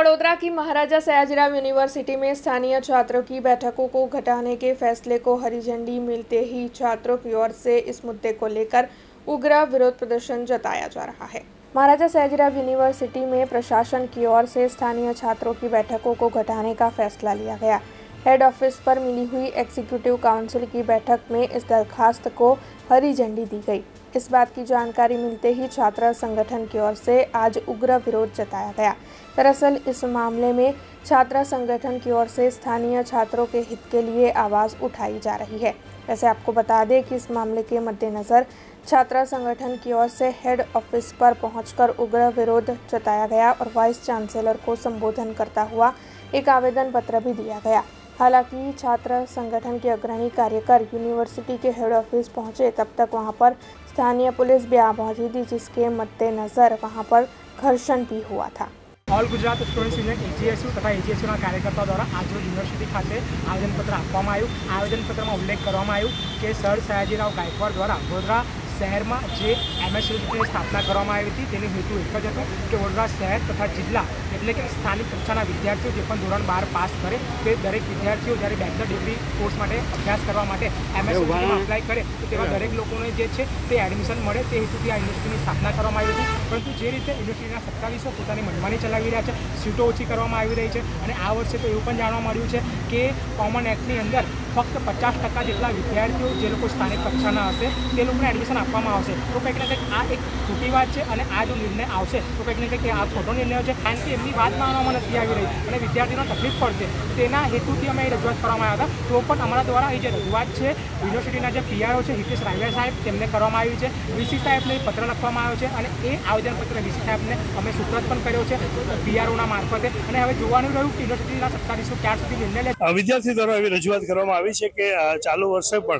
वडोदरा की महाराजा सयाजीराव यूनिवर्सिटी में स्थानीय छात्रों की बैठकों को घटाने के फैसले को हरी झंडी मिलते ही छात्रों की ओर से इस मुद्दे को लेकर उग्र विरोध प्रदर्शन जताया जा रहा है। महाराजा सयाजीराव यूनिवर्सिटी में प्रशासन की ओर से स्थानीय छात्रों की बैठकों को घटाने का फैसला लिया गया। हेड ऑफिस पर मिली हुई एग्जीक्यूटिव काउंसिल की बैठक में इस दरखास्त को हरी झंडी दी गई। इस बात की जानकारी मिलते ही छात्र संगठन की ओर से आज उग्र विरोध जताया गया। दरअसल इस मामले में छात्र संगठन की ओर से स्थानीय छात्रों के हित के लिए आवाज़ उठाई जा रही है। वैसे आपको बता दें कि इस मामले के मद्देनज़र छात्र संगठन की ओर से हेड ऑफिस पर पहुंचकर उग्र विरोध जताया गया और वाइस चांसलर को संबोधन करता हुआ एक आवेदन पत्र भी दिया गया। हालांकि छात्र संगठन के अग्रणी कार्यकर यूनिवर्सिटी के हेड ऑफिस पहुंचे तब तक वहां पर स्थानीय पुलिस भी आ पहुंची थी, जिसके मद्देनजर वहां पर घर्षण भी हुआ था। ऑल गुजरात स्टूडेंट्स यूनियन एजीएसयू तथा एजीएसयूना कार्यकर्ताओं द्वारा आज रोज यूनिवर्सिटी खाते आवेदनपत्र आपवामां आव्युं। आवेदनपत्रमां उल्लेख करवामां आव्यो के सर सयाजीराव गायकवाड द्वारा वडोदरा शहर में जो एमएसयूटी की स्थापना करवामां आवी थी तेनो हेतु एक ज हतो कि वडोदरा शहर तथा जिल्ला एटले कि स्थानिक कक्षाना विद्यार्थीओ जो पण धोरण 12 पास करे ते दरेक विद्यार्थीओ ज्यारे बेचलर डिग्री कोर्स माटे अभ्यास करवा माटे एमएसयूटी में अप्लाय करे तो तेवा दरेक लोकोने जे छे ते एडमिशन मळे ते हेतुथी आ यूनिवर्सिटीनी स्थापना करवामां आवी हती। परंतु जे रीते यूनिवर्सिटीना सत्ताधीशो पोतानी मनमानी चलावी रह्या छे, सीटो ओછી करवामां आवी रही है और आ वर्षे तो एवुं पण जाणवा मळ्युं छे कि कॉमन एक्टनी अंदर फक्त 50% जेटला विद्यार्थीओ जे लोको स्थानिक कक्षाना हशे ते लोकोने एडमिशन आपवामां आवशे। तो कंईक ने कंईक आ एक खोटी वात छे अने आ जो निर्णय आवशे तो कंईक ने कंईक आ खोटो निर्णय छे, कारण के एमनी वात मानवामां नथी आवी रही अने विद्यार्थीओने तकलीफ पड़शे तेना हेतुथी अमे रजूआत करवामां आव्या हता। तो पण अमरा द्वारा ए जे रजूआत छे यूनिवर्सिटीना जे पीआरओ छे हितेश रायवा साहेब तेमने करवामां आवी छे, वीसी साहेबने पत्र लखवामां आव्यो छे अने ए आवेदनपत्र वीसी साहेबने अमे सुप्रत पण कर्यो छे पीआरओना मार्फते। अने हवे जोवानुं रह्युं कि यूनिवर्सिटीना सत्ताधीशो क्यार सुधी निर्णय ले। विद्यार्थी द्वारा एवी रजूआत करवामां आवी छे के चालू वर्षे पण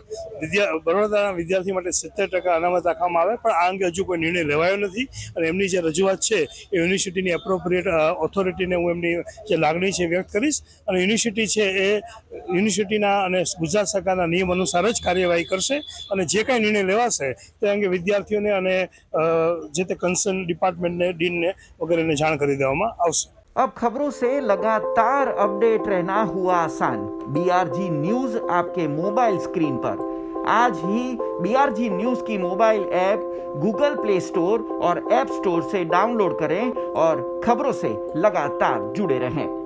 बड़ोदराना विद्यार्थी माटे 70% अनामत राखवामां आवे, पण आ अंगे हजू कोई निर्णय लेवायो नथी अने एमनी जे रजूआत छे ए यूनिवर्सिटीनी एप्रोप्रिएट ऑथोरिटीने हूँ एमनी जे लागणी छे व्यक्त करीश अने यूनिवर्सिटी छे ए यूनिवर्सिटीना अने गुजरात सरकारना नियम अनुसार ज कार्यवाही करशे अने जे कांई निर्णय लेवाशे ते अंगे विद्यार्थीओने अने जे ते कन्सर्न डिपार्टमेंटने डीनने वगैरेने जाण करी देवामां आवशे। अब खबरों से लगातार अपडेट रहना हुआ आसान। बीआरजी न्यूज आपके मोबाइल स्क्रीन पर। आज ही बीआरजी न्यूज की mobile app Google play store और ऐप स्टोर से डाउनलोड करें और खबरों से लगातार जुड़े रहें।